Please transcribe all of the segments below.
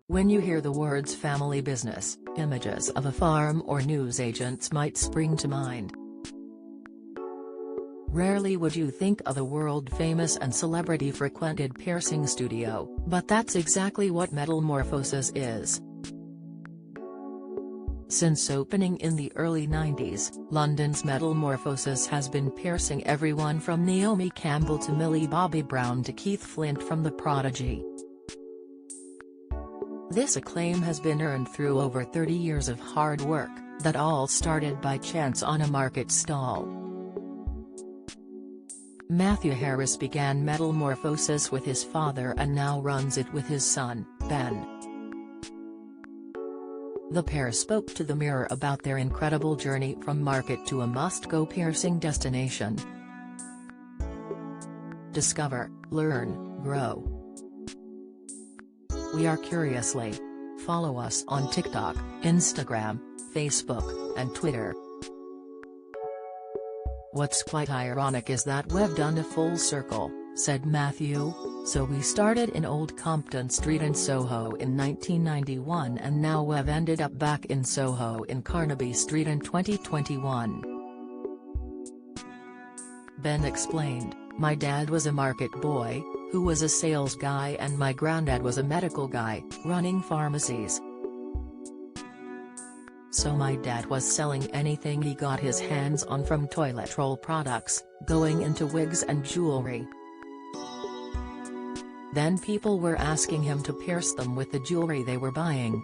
When you hear the words family business, images of a farm or newsagents might spring to mind. Rarely would you think of a world-famous and celebrity-frequented piercing studio, but that's exactly what Metamorphosis is. Since opening in the early 90s, London's Metamorphosis has been piercing everyone from Naomi Campbell to Millie Bobby Brown to Keith Flint from The Prodigy. This acclaim has been earned through over 30 years of hard work, that all started by chance on a market stall. Matthew Harris began Metamorphosis with his father and now runs it with his son, Ben. The pair spoke to the Mirror about their incredible journey from market to a must-go piercing destination. Discover, learn, grow. We are curiously. Follow us on TikTok, Instagram, Facebook, and Twitter. What's quite ironic is that we've done a full circle, said Matthew, so we started in Old Compton Street in Soho in 1991 and now we've ended up back in Soho in Carnaby Street in 2021. Ben explained, my dad was a market boy, who was a sales guy, and my granddad was a medical guy, running pharmacies. So my dad was selling anything he got his hands on, from toilet roll products, going into wigs and jewelry. Then people were asking him to pierce them with the jewelry they were buying.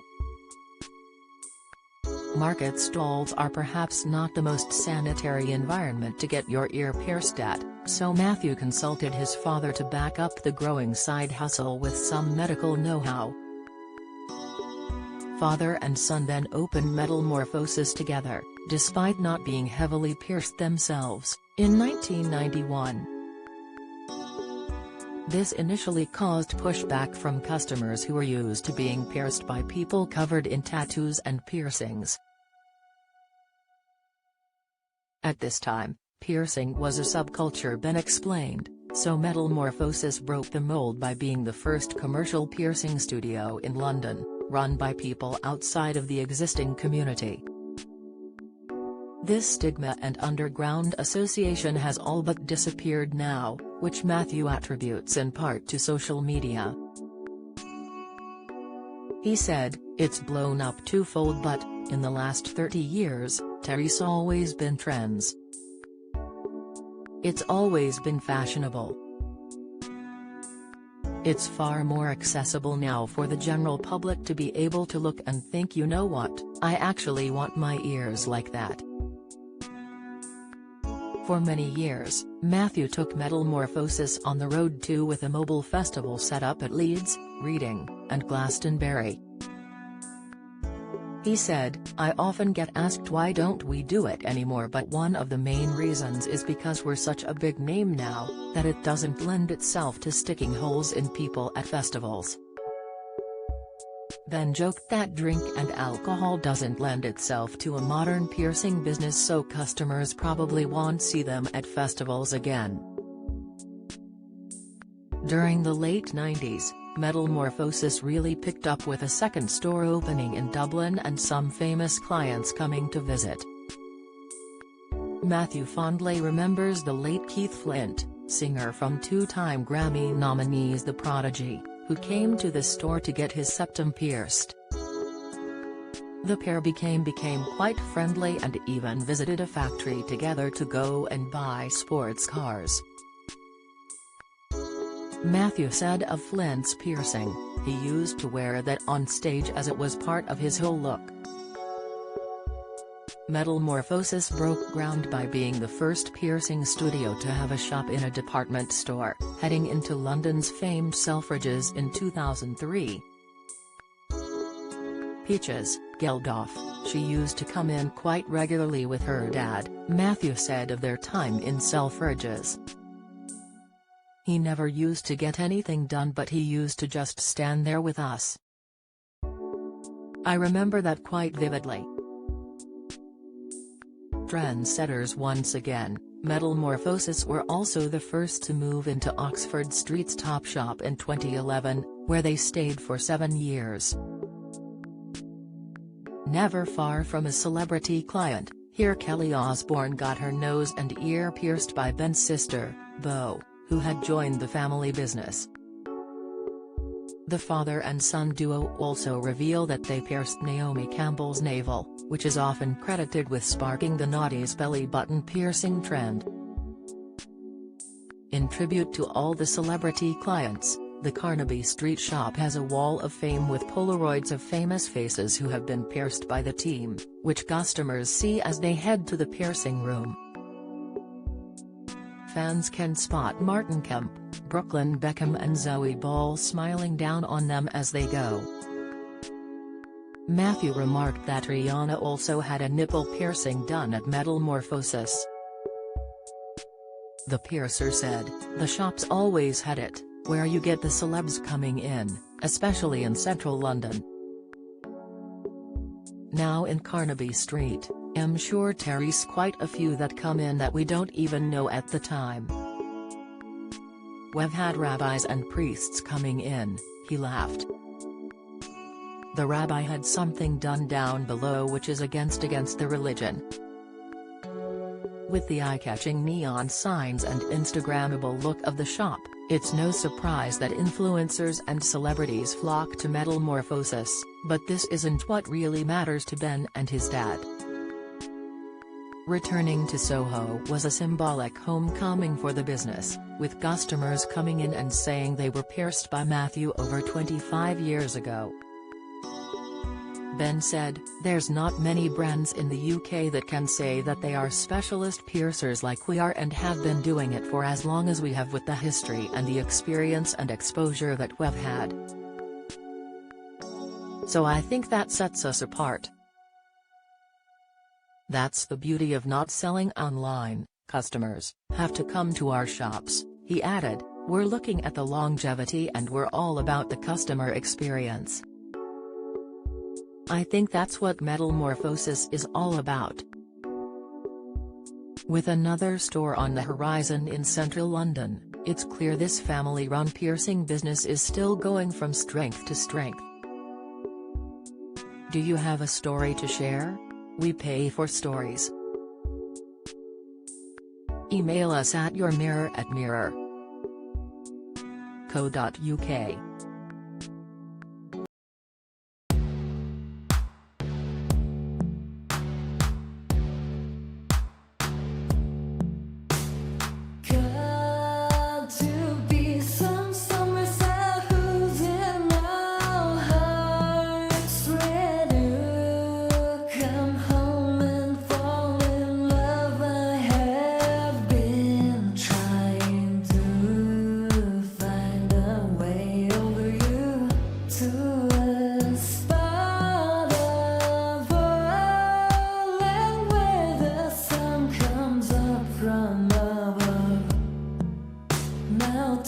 Market stalls are perhaps not the most sanitary environment to get your ear pierced at, so Matthew consulted his father to back up the growing side hustle with some medical know-how. Father and son then opened Metamorphosis together, despite not being heavily pierced themselves, in 1991. This initially caused pushback from customers who were used to being pierced by people covered in tattoos and piercings. At this time, piercing was a subculture, Ben explained, so Metamorphosis broke the mold by being the first commercial piercing studio in London, run by people outside of the existing community. This stigma and underground association has all but disappeared now, which Matthew attributes in part to social media. He said, it's blown up twofold, but, in the last 30 years, there's always been trends. It's always been fashionable. It's far more accessible now for the general public to be able to look and think, you know what, I actually want my ears like that. For many years, Matthew took Metamorphosis on the road too, with a mobile festival set up at Leeds, Reading, and Glastonbury. He said, I often get asked why don't we do it anymore, but one of the main reasons is because we're such a big name now, that it doesn't lend itself to sticking holes in people at festivals. Ben joked that drink and alcohol doesn't lend itself to a modern piercing business, so customers probably won't see them at festivals again. During the late 90s, Metamorphosis really picked up, with a second store opening in Dublin and some famous clients coming to visit. Matthew fondly remembers the late Keith Flint, singer from two-time Grammy nominees The Prodigy, who came to the store to get his septum pierced. The pair became quite friendly and even visited a factory together to go and buy sports cars. Matthew said of Flint's piercing, he used to wear that on stage as it was part of his whole look. Metamorphosis broke ground by being the first piercing studio to have a shop in a department store, heading into London's famed Selfridges in 2003. Peaches, Geldof, she used to come in quite regularly with her dad, Matthew said of their time in Selfridges. He never used to get anything done, but he used to just stand there with us. I remember that quite vividly. Trendsetters once again, Metamorphosis were also the first to move into Oxford Street's Topshop in 2011, where they stayed for 7 years. Never far from a celebrity client, here Kelly Osbourne got her nose and ear pierced by Ben's sister, Beau, who had joined the family business. The father and son duo also reveal that they pierced Naomi Campbell's navel, which is often credited with sparking the naughty's belly button piercing trend. In tribute to all the celebrity clients, the Carnaby Street shop has a wall of fame with Polaroids of famous faces who have been pierced by the team, which customers see as they head to the piercing room. Fans can spot Martin Kemp, Brooklyn Beckham and Zoe Ball smiling down on them as they go. Matthew remarked that Rihanna also had a nipple piercing done at Metamorphosis. The piercer said, "The shop's always had it, where you get the celebs coming in, especially in central London. Now in Carnaby Street, I'm sure Terry's quite a few that come in that we don't even know at the time. We've had rabbis and priests coming in," he laughed. The rabbi had something done down below which is against the religion. With the eye-catching neon signs and Instagrammable look of the shop, it's no surprise that influencers and celebrities flock to Metamorphosis, but this isn't what really matters to Ben and his dad. Returning to Soho was a symbolic homecoming for the business, with customers coming in and saying they were pierced by Matthew over 25 years ago. Ben said, "There's not many brands in the UK that can say that they are specialist piercers like we are and have been doing it for as long as we have with the history and the experience and exposure that we've had. So I think that sets us apart. That's the beauty of not selling online, customers have to come to our shops," he added. "We're looking at the longevity and we're all about the customer experience. I think that's what Metamorphosis is all about." With another store on the horizon in central London, it's clear this family-run piercing business is still going from strength to strength. Do you have a story to share? We pay for stories. Email us at yourmirror@mirror.co.uk. From above, now